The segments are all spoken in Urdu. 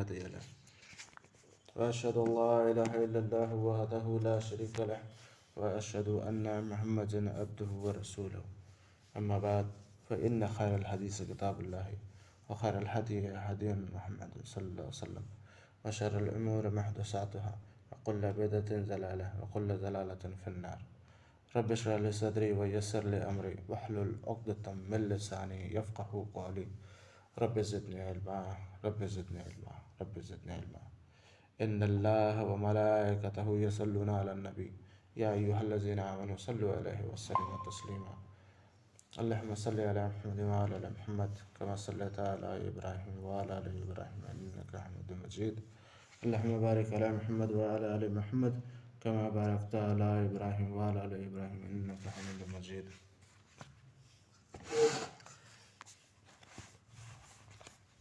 هادي له وأشهد أن لا إله إلا الله وحده لا شريك له وأشهد أن محمدا عبده ورسوله أما بعد فإن خير الحديث كتاب الله وخير الهدي هدي محمد صلى الله عليه وسلم وشر الأمور محدثاتها وكل بدعة ضلالة وكل ضلالة في النار رب اشرح لي صدري ويسر لي أمري واحلل عقدة من لساني يفقهوا قولي رب زدني علما رب زدني علما رب زدني علما إن الله وملائكته يصلون على النبي يا أيها الذين آمنوا صلوا عليه وسلموا تسليما اللهم صل على محمد وعلى آل محمد كما صليت على إبراهيم وعلى آل إبراهيم إنك حميد مجيد اللهم بارك على محمد وعلى آل محمد كما باركت على إبراهيم وعلى آل إبراهيم إنك حميد مجيد.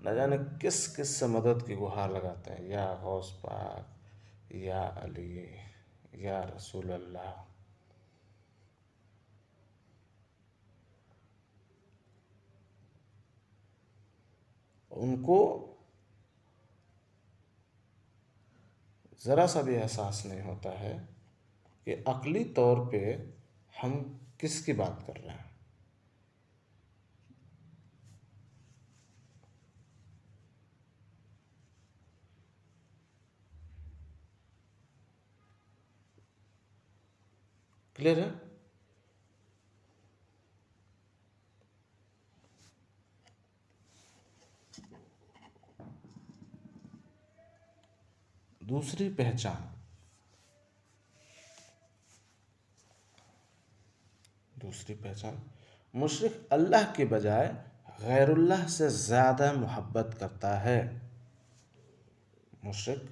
نہ جانے کس کس سے مدد کی گہار لگاتے ہیں، یا غوث پاک، یا علی، یا رسول اللہ۔ ان کو ذرا سا بھی احساس نہیں ہوتا ہے کہ عقلی طور پہ ہم کس کی بات کر رہے ہیں۔ کلیئر ہے؟ دوسری پہچان، مشرک اللہ کی بجائے غیر اللہ سے زیادہ محبت کرتا ہے۔ مشرک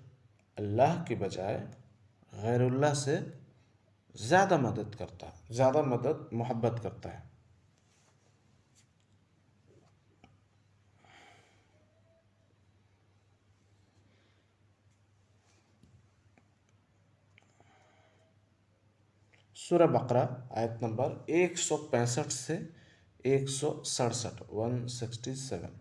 اللہ کی بجائے غیر اللہ سے زیادہ محبت کرتا ہے۔ سورہ بقرہ آیت نمبر 165 سے 167، 167۔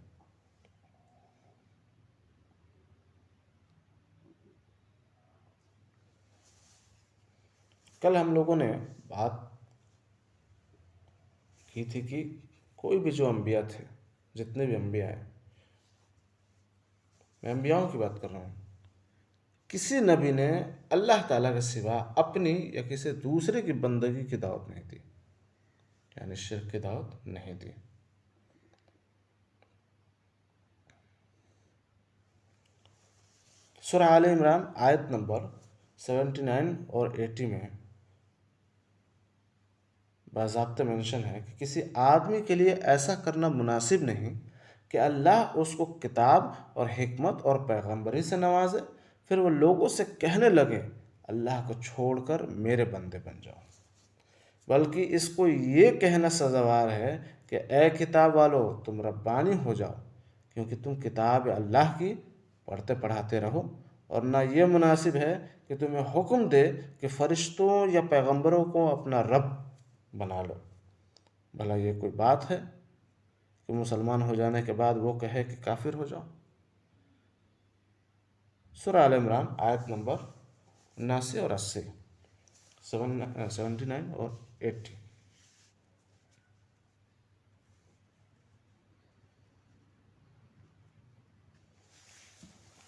کل ہم لوگوں نے بات کی تھی کہ کوئی بھی جو انبیاء تھے، جتنے بھی انبیاء ہیں، میں انبیاؤں کی بات کر رہا ہوں، کسی نبی نے اللہ تعالیٰ کے سوا اپنی یا کسی دوسرے کی بندگی کی دعوت نہیں دی، یعنی شرک کی دعوت نہیں دی۔ سورہ آل عمران آیت نمبر 79 اور 80 میں باضابطہ مینشن ہے کہ کسی آدمی کے لیے ایسا کرنا مناسب نہیں کہ اللہ اس کو کتاب اور حکمت اور پیغمبری سے نوازے، پھر وہ لوگوں سے کہنے لگے اللہ کو چھوڑ کر میرے بندے بن جاؤ، بلکہ اس کو یہ کہنا سزاوار ہے کہ اے کتاب والو تم ربانی ہو جاؤ، کیونکہ تم کتاب اللہ کی پڑھتے پڑھاتے رہو، اور نہ یہ مناسب ہے کہ تمہیں حکم دے کہ فرشتوں یا پیغمبروں کو اپنا رب بنا لو۔ بھلا یہ کوئی بات ہے کہ مسلمان ہو جانے کے بعد وہ کہے کہ کافر ہو جاؤ؟ سورہ آل عمران آیت نمبر 79 اور 80، 79 اور 80۔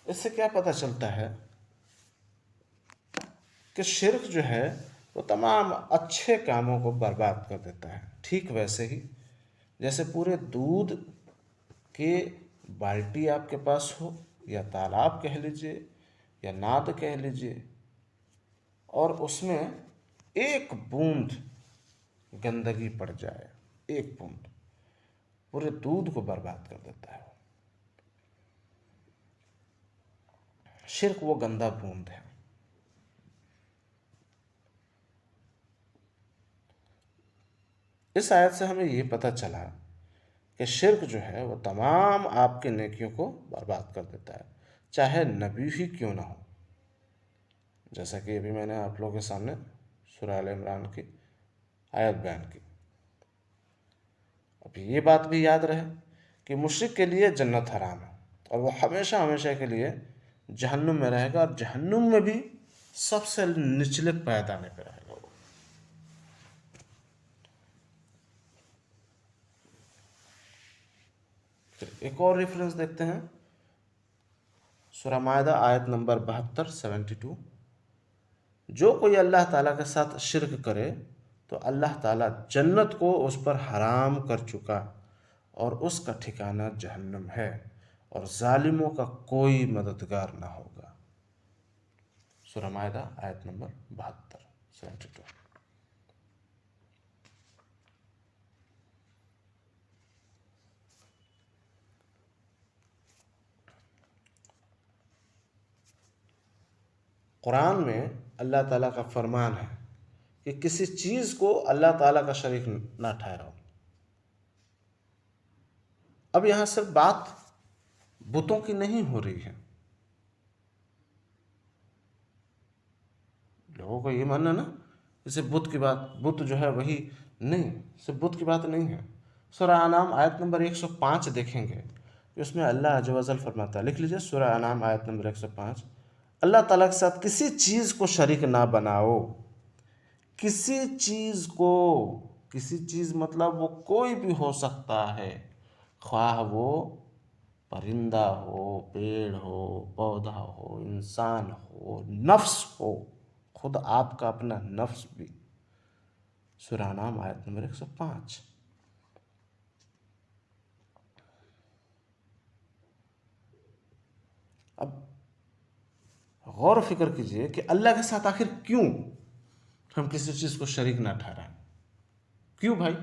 اس سے کیا پتہ چلتا ہے کہ شرک جو ہے وہ تمام اچھے کاموں کو برباد کر دیتا ہے۔ ٹھیک ویسے ہی جیسے پورے دودھ کی بالٹی آپ کے پاس ہو، یا تالاب کہہ لیجئے یا ناد کہہ لیجئے، اور اس میں ایک بوند گندگی پڑ جائے، ایک بوند پورے دودھ کو برباد کر دیتا ہے۔ شرک وہ گندا بوند ہے۔ اس آیت سے ہمیں یہ پتہ چلا کہ شرک جو ہے وہ تمام آپ کی نیکیوں کو برباد کر دیتا ہے، چاہے نبی ہی کیوں نہ ہو، جیسا کہ ابھی میں نے آپ لوگوں کے سامنے سورہ آل عمران کی آیت بیان کی۔ اب یہ بات بھی یاد رہے کہ مشرک کے لیے جنت حرام ہے، اور وہ ہمیشہ ہمیشہ کے لیے جہنم میں رہے گا، اور جہنم میں بھی سب سے نچلے پائیدانے پہ رہے گا۔ پھر ایک اور ریفرنس دیکھتے ہیں، سورہ مائدہ آیت نمبر 72، 72۔ جو کوئی اللہ تعالیٰ کے ساتھ شرک کرے تو اللہ تعالیٰ جنت کو اس پر حرام کر چکا، اور اس کا ٹھکانہ جہنم ہے، اور ظالموں کا کوئی مددگار نہ ہوگا۔ سورہ مائدہ آیت نمبر 72، 72۔ قرآن میں اللہ تعالیٰ کا فرمان ہے کہ کسی چیز کو اللہ تعالیٰ کا شریک نہ ٹھہراؤ۔ اب یہاں صرف بات بتوں کی نہیں ہو رہی ہے. لوگوں کو یہ ماننا نا جیسے بت کی بات، بت جو ہے وہی نہیں، صرف بت کی بات نہیں ہے. سورہ انعام آیت نمبر 105 دیکھیں گے کہ اس میں اللہ عز و جل فرماتا ہے، لکھ لیجئے سورہ انعام آیت نمبر 105، اللہ تعالیٰ کے ساتھ کسی چیز کو شریک نہ بناؤ. کسی چیز کو، کسی چیز مطلب وہ کوئی بھی ہو سکتا ہے، خواہ وہ پرندہ ہو، پیڑ ہو، پودا ہو، انسان ہو، نفس ہو، خود آپ کا اپنا نفس بھی. سورہ انعام آیت نمبر 105. اب غور و فکر کیجئے کہ اللہ کے ساتھ آخر کیوں ہم کسی چیز کو شریک نہ ٹھہرائیں؟ کیوں بھائی؟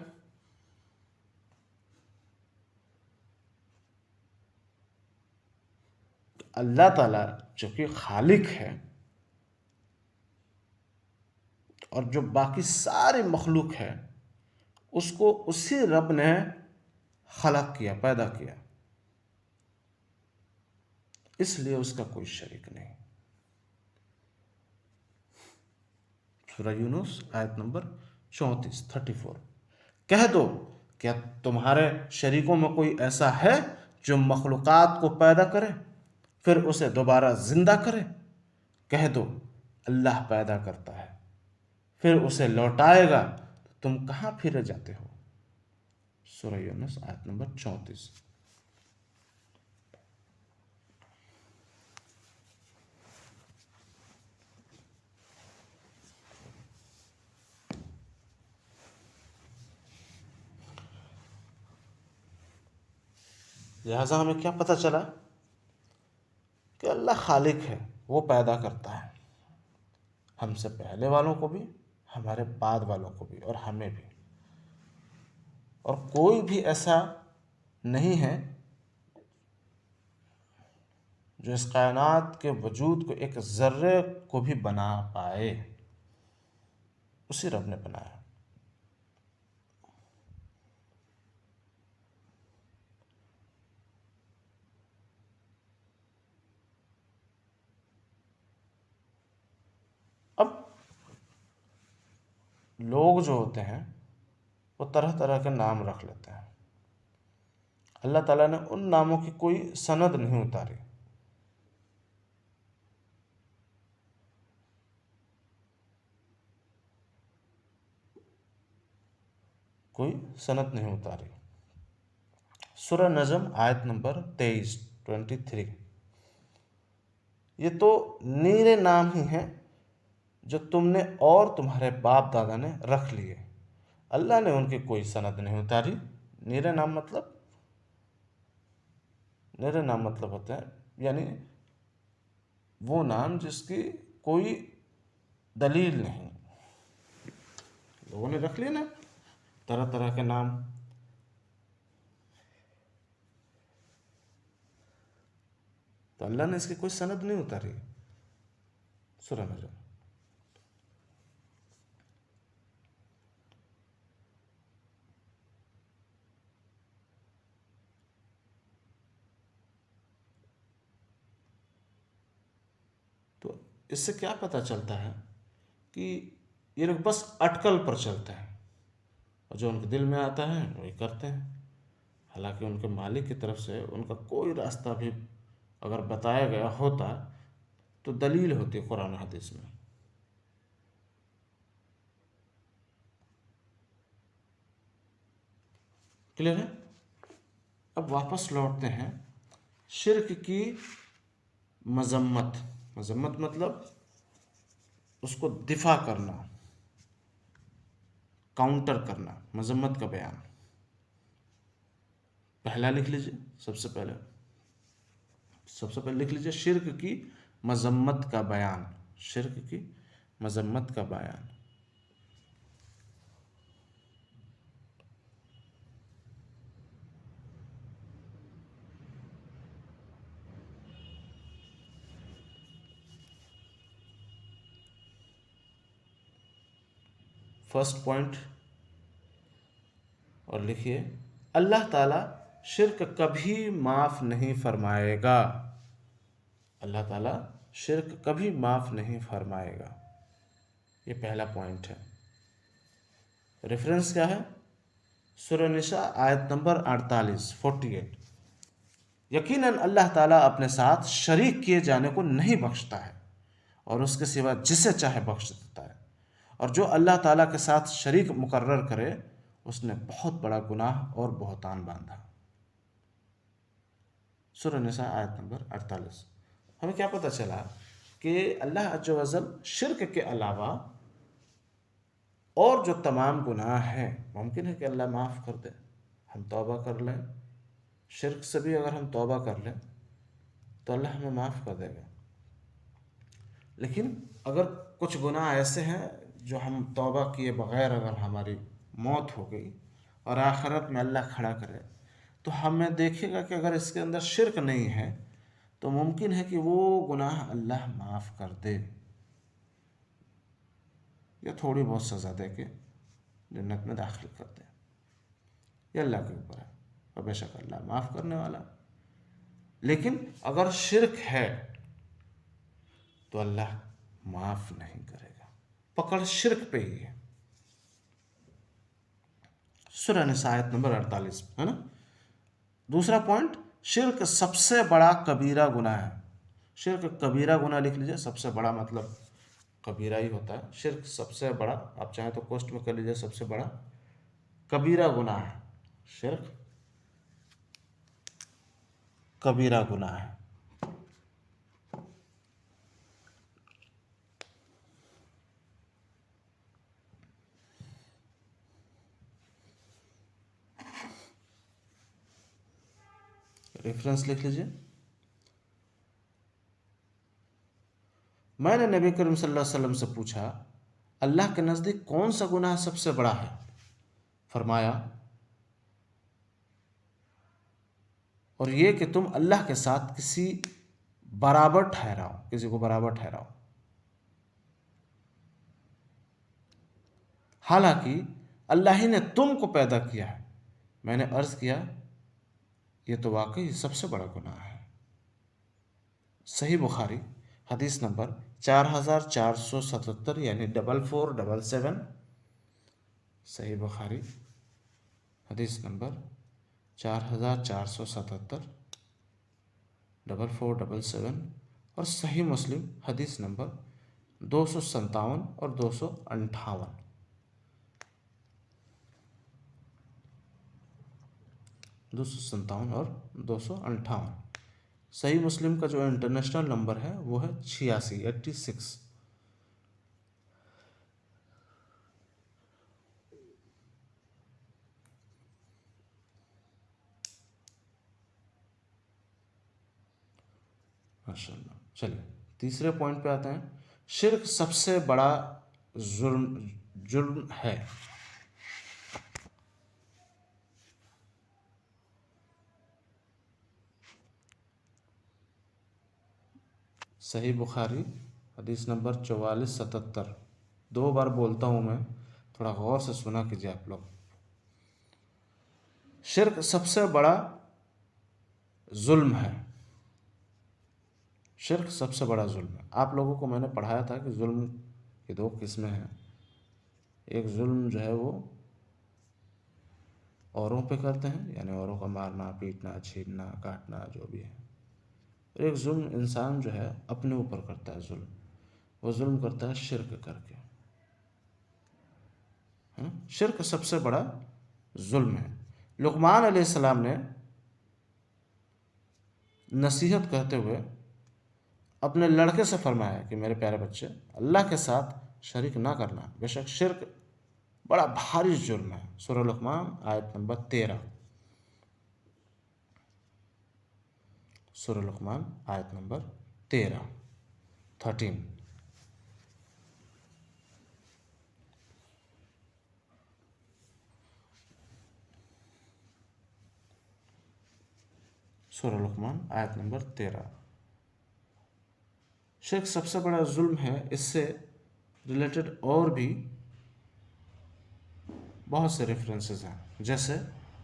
اللہ تعالیٰ جو کہ خالق ہے اور جو باقی ساری مخلوق ہے، اس کو اسی رب نے خلق کیا، پیدا کیا، اس لیے اس کا کوئی شریک نہیں. سورہ یونس آیت نمبر 34. کہہ دو کیا تمہارے شریکوں میں کوئی ایسا ہے جو مخلوقات کو پیدا کرے پھر اسے دوبارہ زندہ کرے؟ کہہ دو اللہ پیدا کرتا ہے پھر اسے لوٹائے گا، تم کہاں پھرے جاتے ہو؟ سورہ یونس آیت نمبر 34. لہٰذا ہمیں کیا پتہ چلا کہ اللہ خالق ہے، وہ پیدا کرتا ہے، ہم سے پہلے والوں کو بھی، ہمارے بعد والوں کو بھی، اور ہمیں بھی. اور کوئی بھی ایسا نہیں ہے جو اس کائنات کے وجود کو ایک ذرے کو بھی بنا پائے، اسی رب نے بنایا. اب لوگ جو ہوتے ہیں وہ طرح طرح کے نام رکھ لیتے ہیں. اللہ تعالیٰ نے ان ناموں کی کوئی سند نہیں اتاری. کوئی سند نہیں اتاری. سورہ نجم آیت نمبر 23. یہ تو نیرے نام ہی ہیں جو تم نے اور تمہارے باپ دادا نے رکھ لیے، اللہ نے ان کی کوئی سند نہیں اتاری. نیرے نام مطلب ہوتے ہیں یعنی وہ نام جس کی کوئی دلیل نہیں. لوگوں نے رکھ لیے نا طرح طرح کے نام، تو اللہ نے اس کی کوئی سند نہیں اتاری. سورہ نجم. تو اس سے کیا پتہ چلتا ہے کہ یہ لوگ بس اٹکل پر چلتے ہیں اور جو ان کے دل میں آتا ہے وہی کرتے ہیں، حالانکہ ان کے مالک کی طرف سے ان کا کوئی راستہ بھی اگر بتایا گیا ہوتا تو دلیل ہوتی قرآن و حدیث میں. کلیئر ہے؟ اب واپس لوٹتے ہیں شرک کی مذمت مطلب اس کو دفاع کرنا، کاؤنٹر کرنا، مذمت کا بیان. پہلا لکھ لیجئے، سب سے پہلے لکھ لیجئے شرک کی مذمت کا بیان. شرک کی مذمت کا بیان. فرسٹ پوائنٹ اور لکھیے، اللہ تعالیٰ شرک کبھی معاف نہیں فرمائے گا. اللہ تعالیٰ شرک کبھی معاف نہیں فرمائے گا. یہ پہلا پوائنٹ ہے. ریفرنس کیا ہے؟ سورہ نساء آیت نمبر 48. یقیناً اللہ تعالیٰ اپنے ساتھ شریک کیے جانے کو نہیں بخشتا ہے اور اس کے سوا جسے چاہے بخش دیتا ہے، اور جو اللہ تعالیٰ کے ساتھ شریک مقرر کرے اس نے بہت بڑا گناہ اور بہتان باندھا. سورہ نساء آیت نمبر 48. ہمیں کیا پتہ چلا کہ اللہ عز و جل شرک کے علاوہ اور جو تمام گناہ ہیں ممکن ہے کہ اللہ معاف کر دے. ہم توبہ کر لیں، شرک سے بھی اگر ہم توبہ کر لیں تو اللہ ہمیں معاف کر دے گا. لیکن اگر کچھ گناہ ایسے ہیں جو ہم توبہ کیے بغیر اگر ہماری موت ہو گئی اور آخرت میں اللہ کھڑا کرے تو ہمیں دیکھے گا کہ اگر اس کے اندر شرک نہیں ہے تو ممکن ہے کہ وہ گناہ اللہ معاف کر دے یا تھوڑی بہت سزا دے کے جنت میں داخل کر دے. یہ اللہ کے اوپر ہے اور بے شک اللہ معاف کرنے والا. لیکن اگر شرک ہے تو اللہ معاف نہیں کرے گا. پکڑ شرک پہ ہی ہے. سورہ نساء آیت نمبر 48 ہے نا. دوسرا پوائنٹ، شرک سب سے بڑا کبیرہ گناہ ہے. شرک کبیرہ گناہ لکھ لیجئے. سب سے بڑا مطلب کبیرہ ہی ہوتا ہے. شرک سب سے بڑا، آپ چاہیں تو پوسٹ میں کر لیجئے، سب سے بڑا کبیرہ گناہ ہے. شرک کبیرہ گناہ ہے. ریفرنس لکھ لیجئے. میں نے نبی کریم صلی اللہ علیہ وسلم سے پوچھا اللہ کے نزدیک کون سا گناہ سب سے بڑا ہے؟ فرمایا اور یہ کہ تم اللہ کے ساتھ کسی برابر ٹھہراؤ، کسی کو برابر ٹھہراؤ، حالانکہ اللہ ہی نے تم کو پیدا کیا ہے. میں نے عرض کیا یہ تو واقعی سب سے بڑا گناہ ہے. صحیح بخاری حدیث نمبر 4477 یعنی 4477. صحیح بخاری حدیث نمبر 4477 4477 اور صحیح مسلم حدیث نمبر 257 اور 258. اور 258. صحیح مسلم کا جو انٹرنیشنل نمبر ہے وہ ہے 86. ماشاء اللہ. چلیے تیسرے پوائنٹ پہ آتے ہیں. شرک سب سے بڑا جرم ہے. صحیح بخاری حدیث نمبر 4477. 2 بار بولتا ہوں میں، تھوڑا غور سے سنا کیجیے آپ لوگ. شرک سب سے بڑا ظلم ہے. شرک سب سے بڑا ظلم ہے. آپ لوگوں کو میں نے پڑھایا تھا کہ ظلم کی 2 قسمیں ہیں. ایک ظلم جو ہے وہ اوروں پہ کرتے ہیں، یعنی اوروں کا مارنا، پیٹنا، چھیننا، کاٹنا جو بھی ہے. ایک ظلم انسان جو ہے اپنے اوپر کرتا ہے. ظلم وہ ظلم کرتا ہے شرک کر کے. شرک سب سے بڑا ظلم ہے. لقمان علیہ السلام نے نصیحت کرتے ہوئے اپنے لڑکے سے فرمایا کہ میرے پیارے بچے، اللہ کے ساتھ شریک نہ کرنا، بے شک شرک بڑا بھاری جرم ہے. سورہ لقمان آیت نمبر 13. سورہ لقمان آیت نمبر 13. سورہ لقمان آیت نمبر 13. شرک سب سے بڑا ظلم ہے. اس سے ریلیٹڈ اور بھی بہت سے ریفرنسز ہیں، جیسے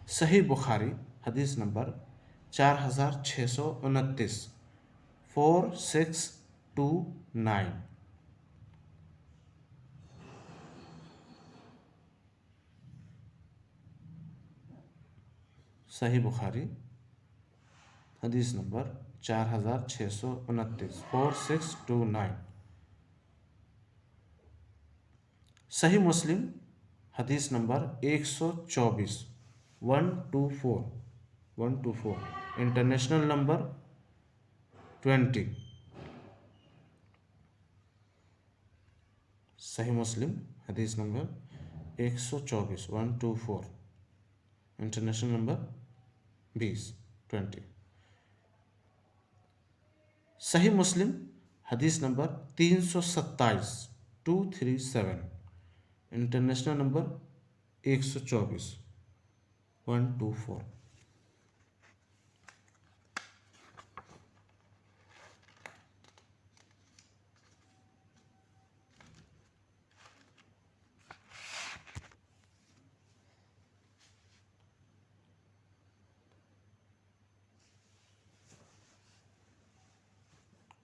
صحیح بخاری حدیث نمبر 4629، 4629۔ صحیح بخاری حدیث نمبر 4629، 4629۔ صحیح مسلم حدیث نمبر 124، 124، 124، انٹرنیشنل نمبر 20۔ صحیح مسلم حدیث نمبر 124، 124، انٹرنیشنل نمبر 20۔ صحیح مسلم حدیث نمبر 327، 237، انٹرنیشنل نمبر 124، 124۔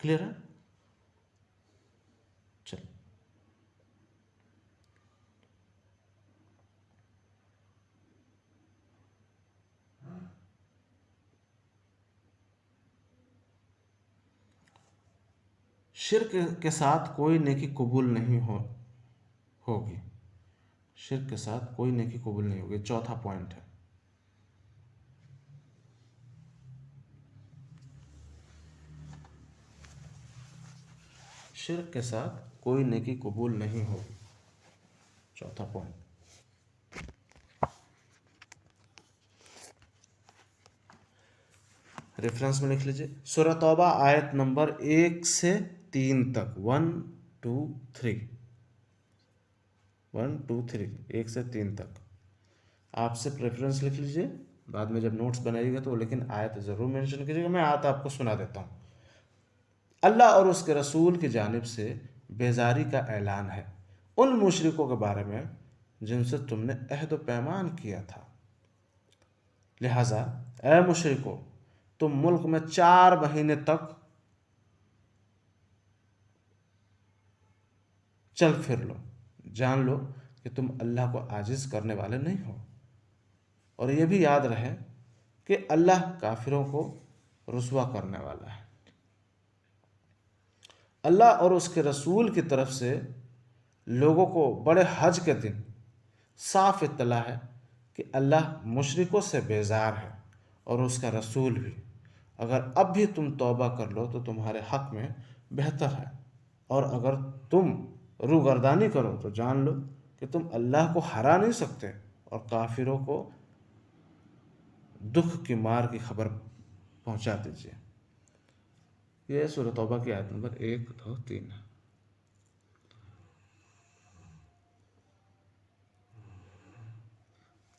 کلیئر ہے؟ چل شرک کے ساتھ کوئی نیکی قبول نہیں ہوگی، شرک کے ساتھ کوئی نیکی قبول نہیں ہوگی، چوتھا پوائنٹ ہے۔ شرک کے ساتھ کوئی نیکی قبول نہیں ہوگی، چوتھا پوائنٹ۔ ریفرنس میں لکھ لیجئے، سورہ توبہ آیت نمبر 1 سے 3 تک، 1 2 3، 1 2 3، 1 سے 3 تک۔ آپ سے ریفرنس لکھ لیجئے، بعد میں جب نوٹس بنائیے گا تو لیکن آیت ضرور مینشن کیجیے گا، میں آیت آپ کو سنا دیتا ہوں۔ اللہ اور اس کے رسول کی جانب سے بیزاری کا اعلان ہے ان مشرکوں کے بارے میں جن سے تم نے عہد و پیمان کیا تھا، لہذا اے مشرکو تم ملک میں 4 مہینے تک چل پھر لو، جان لو کہ تم اللہ کو عاجز کرنے والے نہیں ہو، اور یہ بھی یاد رہے کہ اللہ کافروں کو رسوا کرنے والا ہے۔ اللہ اور اس کے رسول کی طرف سے لوگوں کو بڑے حج کے دن صاف اطلاع ہے کہ اللہ مشرکوں سے بیزار ہے اور اس کا رسول بھی، اگر اب بھی تم توبہ کر لو تو تمہارے حق میں بہتر ہے، اور اگر تم روگردانی کرو تو جان لو کہ تم اللہ کو ہرا نہیں سکتے، اور کافروں کو دکھ کی مار کی خبر پہنچا دیجیے۔ یہ سورہ توبہ کی آیت نمبر 1 2 3 ہے۔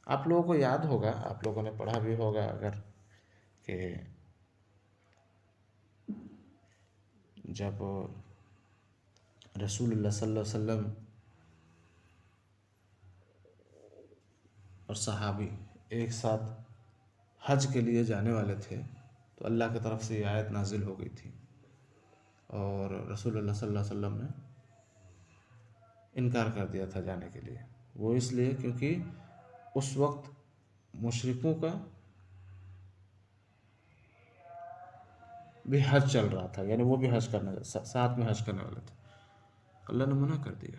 آپ لوگوں کو یاد ہوگا، آپ لوگوں نے پڑھا بھی ہوگا اگر، کہ جب رسول اللہ صلی اللہ علیہ وسلم اور صحابی ایک ساتھ حج کے لیے جانے والے تھے تو اللہ کی طرف سے یہ آیت نازل ہو گئی تھی، اور رسول اللہ صلی اللہ علیہ وسلم نے انکار کر دیا تھا جانے کے لیے۔ وہ اس لیے کیونکہ اس وقت مشرکوں کا بھی حج چل رہا تھا، یعنی وہ بھی حج کرنے ساتھ میں حج کرنے والے تھے، اللہ نے منع کر دیا۔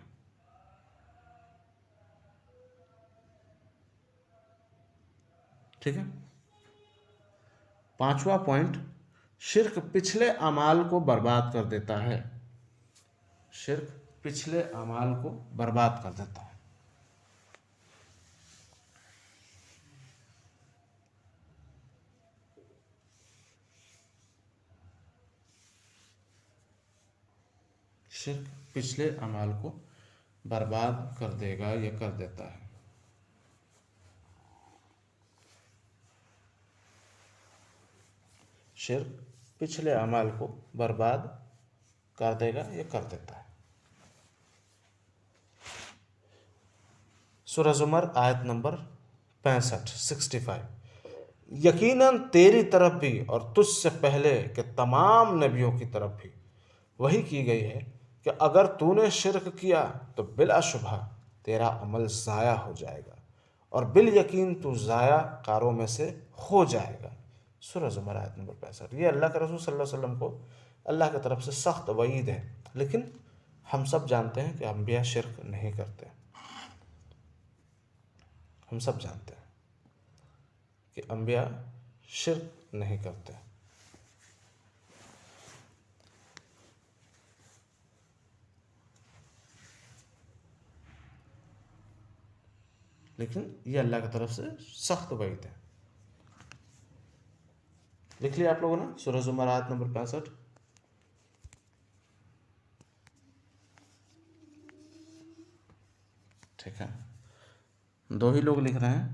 ٹھیک ہے، 5واں پوائنٹ، شرک پچھلے اعمال کو برباد کر دیتا ہے، شرک پچھلے اعمال کو برباد کر دیتا ہے۔ شرک پچھلے اعمال کو برباد کر دے گا یا کر دیتا ہے۔ شرک پچھلے اعمال کو برباد کر دے گا یا کر دیتا ہے۔ سورہ زمر آیت نمبر 65، 65، یقیناً تیری طرف بھی اور تجھ سے پہلے کے تمام نبیوں کی طرف بھی وہی کی گئی ہے کہ اگر تو نے شرک کیا تو بلا شبہ تیرا عمل ضائع ہو جائے گا اور بالیقین تو ضائع کاروں میں سے ہو جائے گا۔ سورہ زمر آیت نمبر 65۔ یہ اللہ کے رسول صلی اللہ علیہ وسلم کو اللہ کی طرف سے سخت وعید ہے، لیکن ہم سب جانتے ہیں کہ انبیاء شرک نہیں کرتے۔ ہم سب جانتے ہیں کہ انبیاء شرک نہیں کرتے۔ لیکن یہ اللہ کی طرف سے سخت وعید ہے۔ لکھ لیا آپ لوگوں نے سورہ زمر آیت نمبر 65۔ ٹھیک ہے، دو ہی لوگ لکھ رہے ہیں۔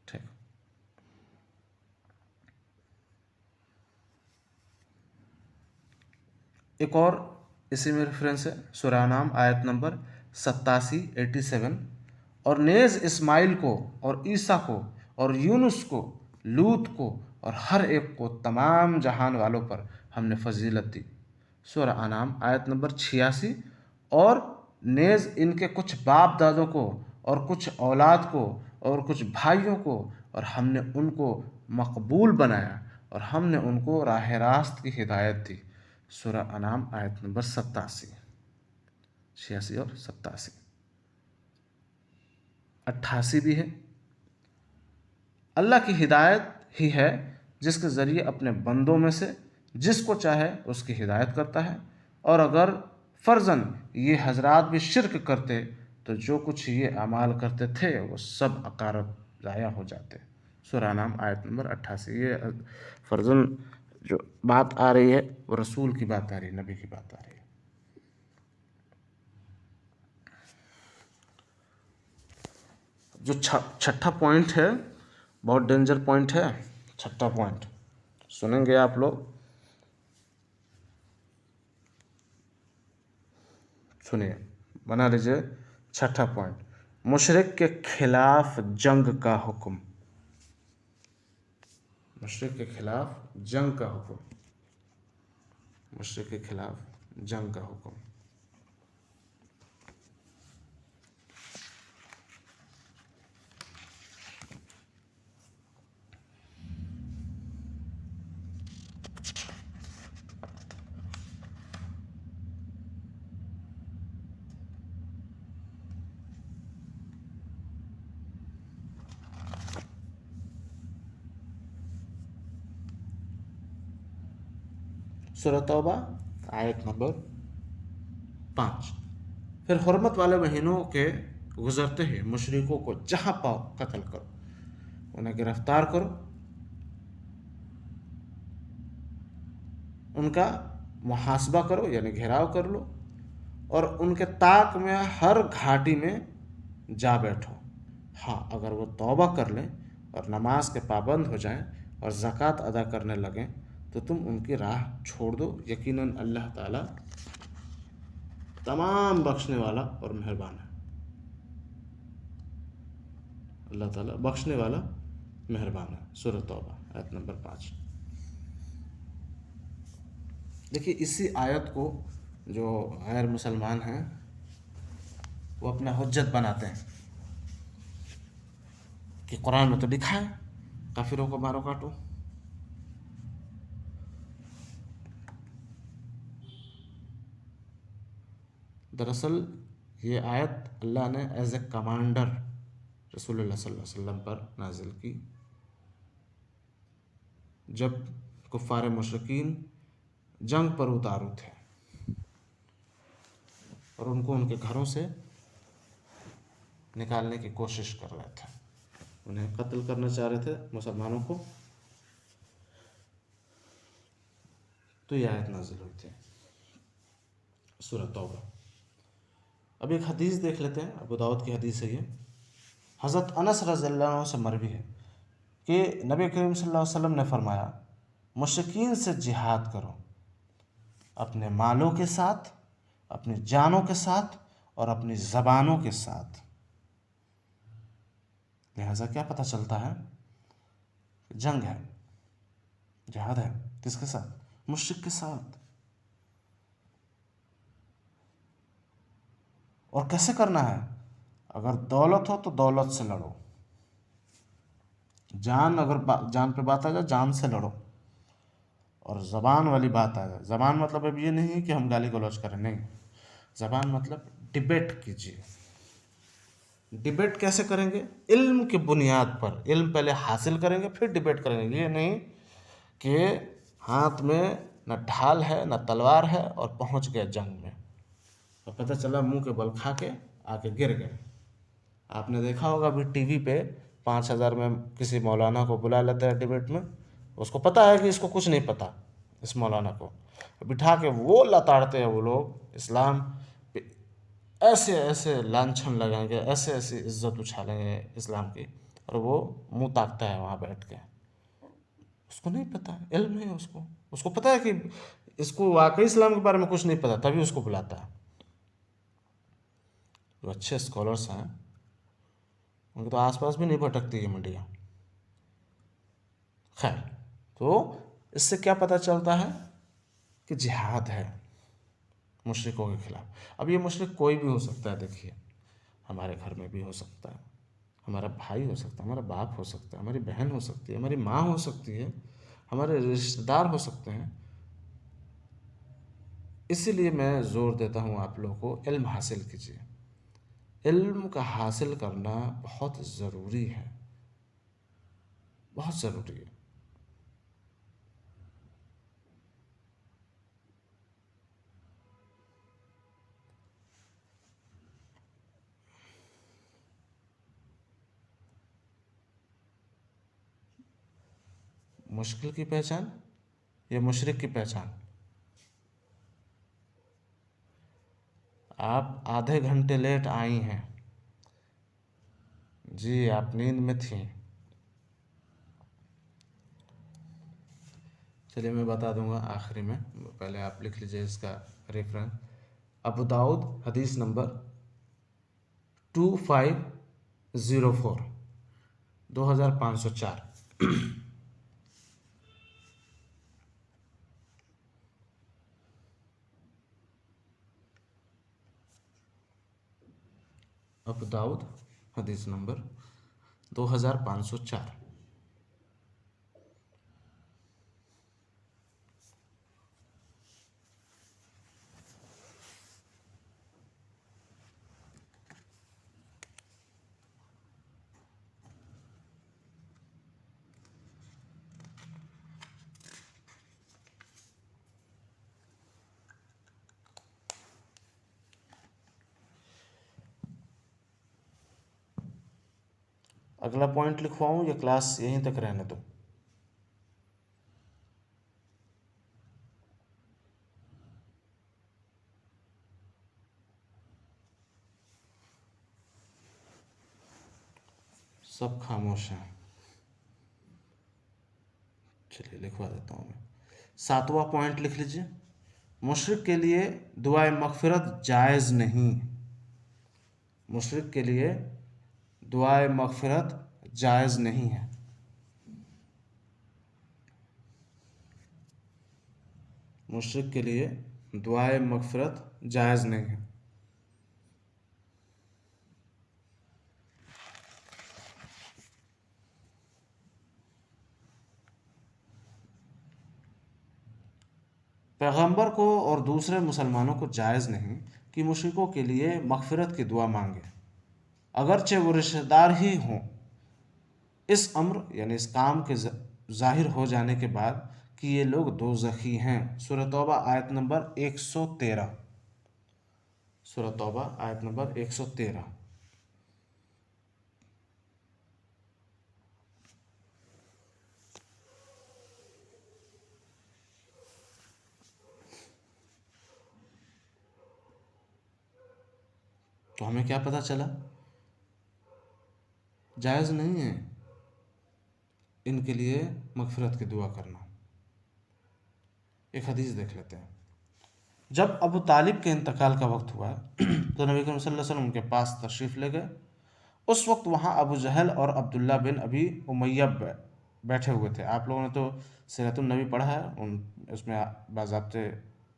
ٹھیک، ایک اور اسی میں ریفرنس ہے، سورہ انعام آیت نمبر 87 اور نیز اسماعیل کو اور عیسیٰ کو اور یونس کو، لوط کو اور ہر ایک کو تمام جہان والوں پر ہم نے فضیلت دی۔ سورہ انعام آیت نمبر 86 اور نیز ان کے کچھ باپ دادوں کو اور کچھ اولاد کو اور کچھ بھائیوں کو اور ہم نے ان کو مقبول بنایا اور ہم نے ان کو راہ راست کی ہدایت دی۔ سورہ انعام آیت نمبر 87، 86 اور 87۔ 88 بھی ہے، اللہ کی ہدایت ہی ہے جس کے ذریعے اپنے بندوں میں سے جس کو چاہے اس کی ہدایت کرتا ہے، اور اگر فرضاً یہ حضرات بھی شرک کرتے تو جو کچھ یہ اعمال کرتے تھے وہ سب عقارب ضائع ہو جاتے۔ سورہ انعام آیت نمبر 88۔ یہ فرضاً جو بات آ رہی ہے وہ رسول کی بات آ رہی ہے، نبی کی بات آ رہی ہے۔ جو چھٹا پوائنٹ ہے بہت ڈینجر پوائنٹ ہے۔ چھٹا پوائنٹ سنیں گے آپ لوگ، سنیے، بنا لیجیے۔ چھٹا پوائنٹ، مشرک کے خلاف جنگ کا حکم۔ مشرک کے خلاف جنگ کا حکم۔ مشرک کے خلاف جنگ کا حکم۔ سورہ توبہ آیت نمبر 5۔ پھر حرمت والے مہینوں کے گزرتے ہی مشرکوں کو جہاں پاؤ قتل کرو، انہیں گرفتار کرو، ان کا محاسبہ کرو یعنی گھیراؤ کر لو، اور ان کے طاق میں ہر گھاٹی میں جا بیٹھو۔ ہاں، اگر وہ توبہ کر لیں اور نماز کے پابند ہو جائیں اور زکوٰۃ ادا کرنے لگیں تو تم ان کی راہ چھوڑ دو، یقیناً اللہ تعالیٰ تمام بخشنے والا اور مہربان ہے۔ اللہ تعالیٰ بخشنے والا مہربان ہے۔ سورہ توبہ آیت نمبر 5۔ دیکھیے، اسی آیت کو جو غیر مسلمان ہیں وہ اپنا حجت بناتے ہیں کہ قرآن میں تو لکھا ہے کافروں کو مارو کاٹو۔ دراصل یہ آیت اللہ نے ایز اے کمانڈر رسول اللہ صلی اللہ علیہ وسلم پر نازل کی، جب کفار مشرکین جنگ پر اتارو تھے اور ان کو ان کے گھروں سے نکالنے کی کوشش کر رہے تھے، انہیں قتل کرنا چاہ رہے تھے مسلمانوں کو، تو یہ آیت نازل ہوئی تھی، سورہ توبہ۔ اب ایک حدیث دیکھ لیتے ہیں، ابو داؤد کی حدیث ہے یہ۔ حضرت انس رضی اللہ عنہ سے مروی ہے کہ نبی کریم صلی اللہ علیہ وسلم نے فرمایا، مشرکین سے جہاد کرو، اپنے مالوں کے ساتھ، اپنی جانوں کے ساتھ اور اپنی زبانوں کے ساتھ۔ لہذا کیا پتہ چلتا ہے؟ جنگ ہے، جہاد ہے، کس کے ساتھ؟ مشرک کے ساتھ۔ اور کیسے کرنا ہے؟ اگر دولت ہو تو دولت سے لڑو، اگر جان پہ بات آ جائے جان سے لڑو، اور زبان والی بات آ جائے، زبان مطلب اب یہ نہیں کہ ہم گالی گلوچ کریں، نہیں، زبان مطلب ڈیبیٹ کیجیے۔ ڈیبیٹ کیسے کریں گے؟ علم کی بنیاد پر، علم پہلے حاصل کریں گے پھر ڈیبیٹ کریں گے۔ یہ نہیں کہ ہاتھ میں نہ ڈھال ہے نہ تلوار ہے اور پہنچ گئے جنگ میں، اور پتہ چلا منہ کے بل کھا کے آ کے گر گئے۔ آپ نے دیکھا ہوگا ابھی ٹی وی پہ 5,000 میں کسی مولانا کو بلا لیتے ہیں ڈیبیٹ میں، اس کو پتہ ہے کہ اس کو کچھ نہیں پتہ، اس مولانا کو بٹھا کے وہ لتاڑتے ہیں، وہ لوگ اسلام پہ ایسے ایسے لانچھن لگائیں گے، ایسے ایسی عزت اچھالیں گے اسلام کی، اور وہ منہ تاکتا ہے وہاں بیٹھ کے۔ اس کو نہیں پتہ، علم نہیں ہے اس کو پتہ ہے کہ اس کو واقعی اسلام کے بارے میں کچھ نہیں پتہ، تبھی اس کو بلاتا ہے۔ جو اچھے اسکالرس ہیں ان کے تو آس پاس بھی نہیں بھٹکتی یہ میڈیا۔ خیر، تو اس سے کیا پتہ چلتا ہے؟ کہ جہاد ہے مشرکوں کے خلاف۔ اب یہ مشرک کوئی بھی ہو سکتا ہے، دیکھیے ہمارے گھر میں بھی ہو سکتا ہے، ہمارا بھائی ہو سکتا ہے، ہمارا باپ ہو سکتا ہے، ہماری بہن ہو سکتی ہے، ہماری ماں ہو سکتی ہے، ہمارے رشتہ دار ہو سکتے ہیں۔ اسی لیے میں زور دیتا ہوں آپ لوگوں کو علم حاصل کیجیے۔ علم کا حاصل کرنا بہت ضروری ہے، بہت ضروری ہے۔ مشکل کی پہچان یا مشرک کی پہچان؟ آپ آدھے گھنٹے لیٹ آئی ہیں جی، آپ نیند میں تھیں۔ چلیے میں بتا دوں گا آخری میں، پہلے آپ لکھ لیجئے اس کا ریفرنس۔ ابو داؤد حدیث نمبر 2504، 2504۔ ابو داؤد حدیث نمبر 2504۔ اگلا پوائنٹ لکھواؤں یا کلاس یہیں تک رہنے دو؟ سب خاموش ہیں، چلیے لکھوا دیتا ہوں میں۔ 7واں پوائنٹ لکھ لیجیے، مشرک کے لیے دعائے مغفرت جائز نہیں۔ مشرک کے لیے دعائے مغفرت جائز نہیں ہے۔ مشرک کے لیے دعائے مغفرت جائز نہیں ہے۔ پیغمبر کو اور دوسرے مسلمانوں کو جائز نہیں کہ مشرکوں کے لیے مغفرت کی دعا مانگے، اگرچہ وہ رشتہ دار ہی ہوں۔ اس امر یعنی اس کام کے ظاہر ہو جانے کے بعد کہ یہ لوگ دوزخی ہیں۔ سورہ توبہ آیت نمبر 113۔ سورہ توبہ آیت نمبر 113۔ تو ہمیں کیا پتہ چلا؟ جائز نہیں ہے ان کے لیے مغفرت کی دعا کرنا۔ ایک حدیث دیکھ لیتے ہیں، جب ابو طالب کے انتقال کا وقت ہوا تو نبی کریم صلی اللہ علیہ وسلم ان کے پاس تشریف لے گئے۔ اس وقت وہاں ابو جہل اور عبداللہ بن ابی امیہ بیٹھے ہوئے تھے۔ آپ لوگوں نے تو سیرت النبی پڑھا ہے، اس میں باضابطے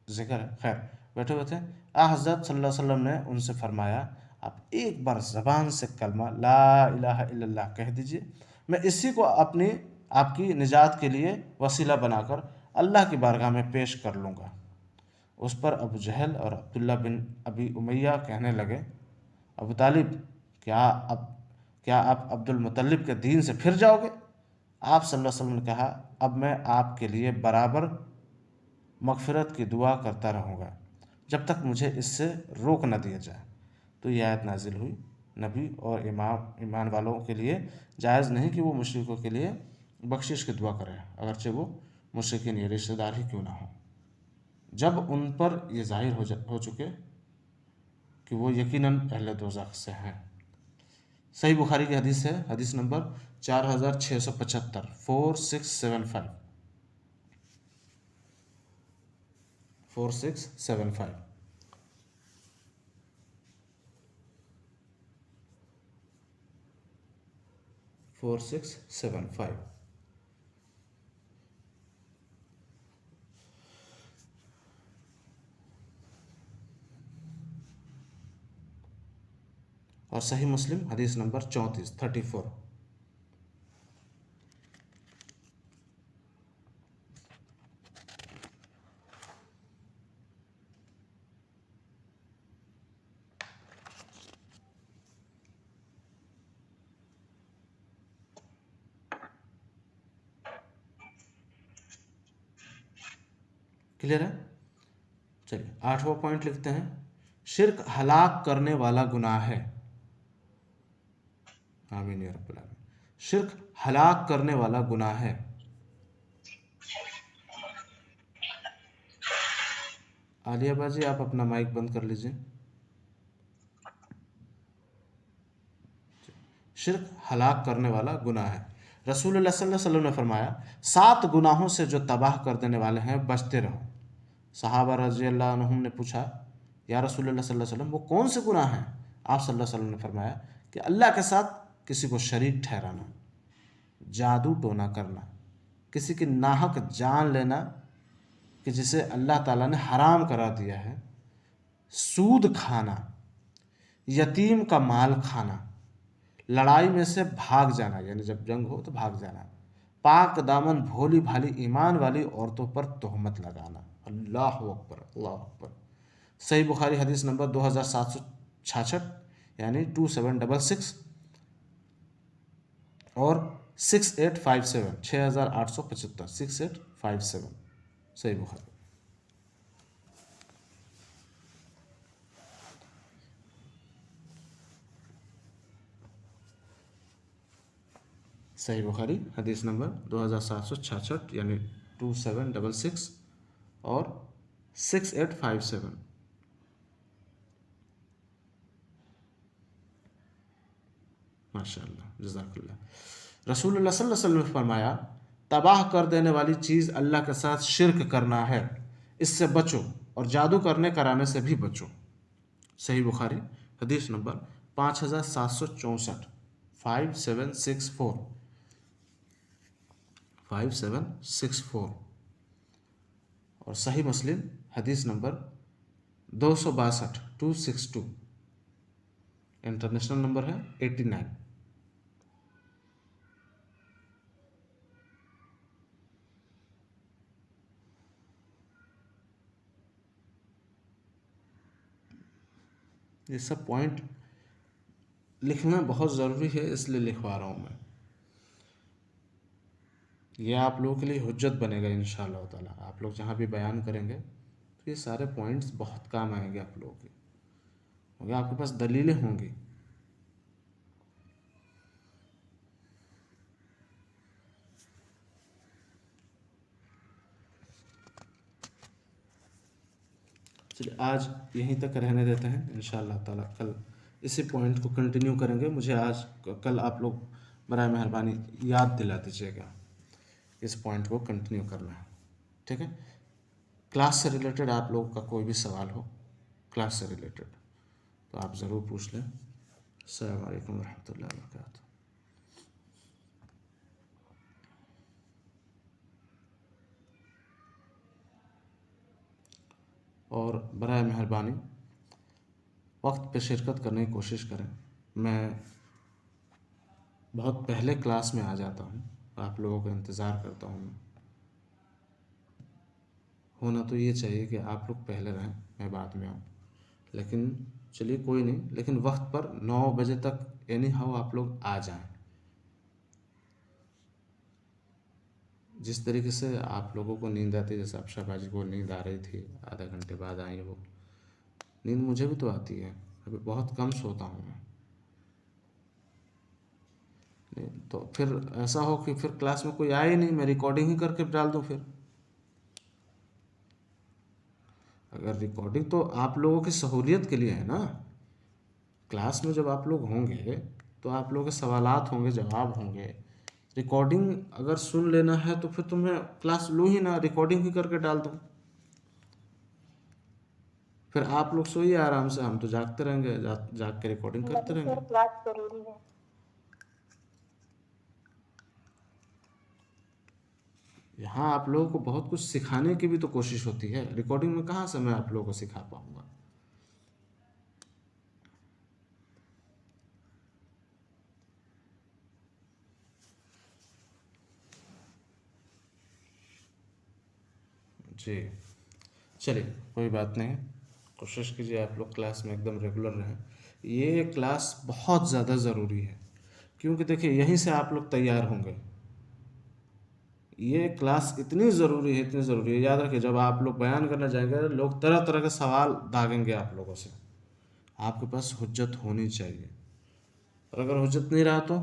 ذکر ہے، خیر بیٹھے ہوئے تھے۔ حضرت صلی اللہ علیہ وسلم نے ان سے فرمایا آپ ایک بار زبان سے کلمہ لا الہ الا اللہ کہہ دیجئے، میں اسی کو آپ کی نجات کے لیے وسیلہ بنا کر اللہ کی بارگاہ میں پیش کر لوں گا۔ اس پر ابو جہل اور عبداللہ بن ابی امیہ کہنے لگے ابو طالب کیا آپ عبد المطلب کے دین سے پھر جاؤ گے؟ آپ صلی اللہ علیہ وسلم نے کہا اب میں آپ کے لیے برابر مغفرت کی دعا کرتا رہوں گا جب تک مجھے اس سے روک نہ دیا جائے۔ تو یہ آیت نازل ہوئی، نبی اور ایمان والوں کے لیے جائز نہیں کہ وہ مشرکوں کے لیے بخشش کی دعا کریں، اگرچہ وہ مشرکین یا رشتہ دار ہی کیوں نہ ہوں، جب ان پر یہ ظاہر ہو چکے کہ وہ یقیناً اہل دوزخ سے ہیں۔ صحیح بخاری کی حدیث ہے، حدیث نمبر 4675، 4675 4675۔ 4675۔ اور صحیح مسلم حدیث نمبر 34۔ کلیئر ہے؟ چلیے 8واں پوائنٹ لکھتے ہیں، شرک ہلاک کرنے والا گناہ ہے۔ آمین یا رب العالمین۔ شرک ہلاک کرنے والا گناہ ہے۔ عالیہ باجی آپ اپنا مائک بند کر لیجئے۔ شرک ہلاک کرنے والا گناہ ہے۔ رسول اللہ صلی اللہ علیہ وسلم نے فرمایا 7 گناہوں سے جو تباہ کر دینے والے ہیں بچتے رہو۔ صحابہ رضی اللہ عنہم نے پوچھا یا رسول اللہ صلی اللہ علیہ وسلم وہ کون سے گناہ ہیں؟ آپ صلی اللہ علیہ وسلم نے فرمایا کہ اللہ کے ساتھ کسی کو شریک ٹھہرانا، جادو ٹونا کرنا، کسی کی ناحق جان لینا کہ جسے اللہ تعالیٰ نے حرام کرا دیا ہے، سود کھانا، یتیم کا مال کھانا، لڑائی میں سے بھاگ جانا یعنی جب جنگ ہو تو بھاگ جانا، پاک دامن بھولی بھالی ایمان والی عورتوں پر تہمت لگانا۔ اللہ اکبر، اللہ اکبر۔ صحیح بخاری حدیث نمبر 2766 یعنی 2766 اور 6857، 6875، 6857 صحیح بخاری۔ صحیح بخاری حدیث نمبر 2766 یعنی 2766 اور 6857۔ ماشاء اللہ، جزاک اللہ۔ رسول اللہ صلی اللہ علیہ وسلم نے فرمایا تباہ کر دینے والی چیز اللہ کے ساتھ شرک کرنا ہے، اس سے بچو، اور جادو کرنے کرانے سے بھی بچو۔ صحیح بخاری حدیث نمبر 5764، 5764، 5764۔ اور صحیح مسلم حدیث نمبر 262، 262، انٹرنیشنل نمبر ہے 89۔ یہ سب پوائنٹ لکھنا بہت ضروری ہے، اس لیے لکھوا رہا ہوں میں، یہ آپ لوگوں کے لیے حجت بنے گا انشاءاللہ تعالیٰ۔ آپ لوگ جہاں بھی بیان کریں گے تو یہ سارے پوائنٹس بہت کام آئیں گے آپ لوگوں کے، کیونکہ آپ کے پاس دلیلیں ہوں گی۔ چلیے آج یہیں تک رہنے دیتے ہیں، انشاءاللہ تعالیٰ کل اسی پوائنٹ کو کنٹینیو کریں گے۔ مجھے کل آپ لوگ برائے مہربانی یاد دلا دیجیے گا اس پوائنٹ کو کنٹینیو کرنا ہے، ٹھیک ہے؟ کلاس سے ریلیٹڈ آپ لوگوں کا کوئی بھی سوال ہو کلاس سے ریلیٹڈ تو آپ ضرور پوچھ لیں. السلام علیکم ورحمۃ اللہ وبرکاتہ. اور برائے مہربانی وقت پہ شرکت کرنے کی کوشش کریں. میں بہت پہلے کلاس میں آ جاتا ہوں, آپ لوگوں کا انتظار کرتا ہوں. ہونا تو یہ چاہیے کہ آپ لوگ پہلے رہیں, میں بعد میں آؤں, لیکن چلیے کوئی نہیں, لیکن وقت پر 9 بجے تک اینی ہاؤ آپ لوگ آ جائیں. جس طریقے سے آپ لوگوں کو نیند آتی ہے, جیسے افشا باجی کو نیند آ رہی تھی, آدھا گھنٹے بعد آئی وہ. نیند مجھے بھی تو آتی ہے, ابھی بہت کم سوتا ہوں میں. تو پھر ایسا ہو کہ پھر کلاس میں کوئی آئے نہیں, میں ریکارڈنگ ہی کر کے ڈال دوں. پھر اگر ریکارڈنگ تو آپ لوگوں کی سہولیت کے لیے ہے نا. کلاس میں جب آپ لوگ ہوں گے تو آپ لوگوں کے سوالات ہوں گے, جواب ہوں گے. ریکارڈنگ اگر سن لینا ہے تو پھر تو میں کلاس لوں ہی نہ, ریکارڈنگ ہی کر کے ڈال دوں. پھر آپ لوگ سوئیے آرام سے, ہم تو جاگتے رہیں گے, جاگ کے ریکارڈنگ کرتے رہیں گے. کلاس ضروری ہے. یہاں آپ لوگوں کو بہت کچھ سکھانے کی بھی تو کوشش ہوتی ہے, ریکارڈنگ میں کہاں سے میں آپ لوگوں کو سکھا پاؤں گا. جی چلیے کوئی بات نہیں, کوشش کیجیے آپ لوگ کلاس میں ایک دم ریگولر رہیں. یہ کلاس بہت زیادہ ضروری ہے, کیونکہ دیکھیے یہیں سے آپ لوگ تیار ہوں گے. یہ کلاس اتنی ضروری ہے, اتنی ضروری ہے. یاد رکھیے جب آپ لوگ بیان کرنا جائیں گے, لوگ طرح طرح کے سوال داغیں گے آپ لوگوں سے. آپ کے پاس حجت ہونی چاہیے, اور اگر حجت نہیں رہا تو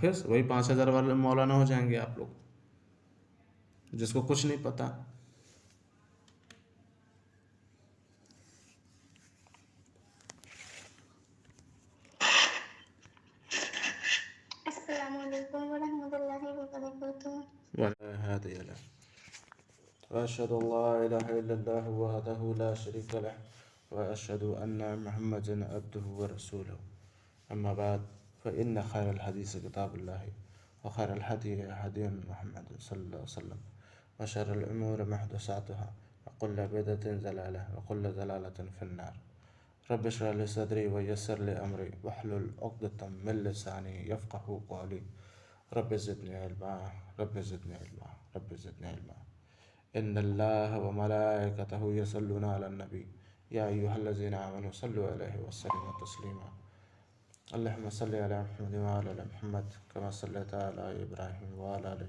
پھر وہی 5,000 والے مولانا ہو جائیں گے آپ لوگ, جس کو کچھ نہیں پتا. السلام علیکم ورحمۃ اللہ وبرکاتہ. هادي له وأشهد أن لا إله إلا الله وحده لا شريك له وأشهد أن محمدا عبده ورسوله. أما بعد فإن خير الحديث كتاب الله وخير الهدي هدي محمد صلى الله عليه وسلم وشر الأمور محدثاتها وكل بدعة ضلالة وكل ضلالة في النار. رب اشرح لي صدري ويسر لي أمري واحلل عقدة من لساني يفقهوا قولي. رب زدني علما رب زدني علما رب زدني علما. إن الله وملائكته يصلون على النبي يا أيها الذين آمنوا صلوا عليه وسلموا تسليما. اللهم صل على محمد وعلى آل محمد كما صليت على إبراهيم وعلى آل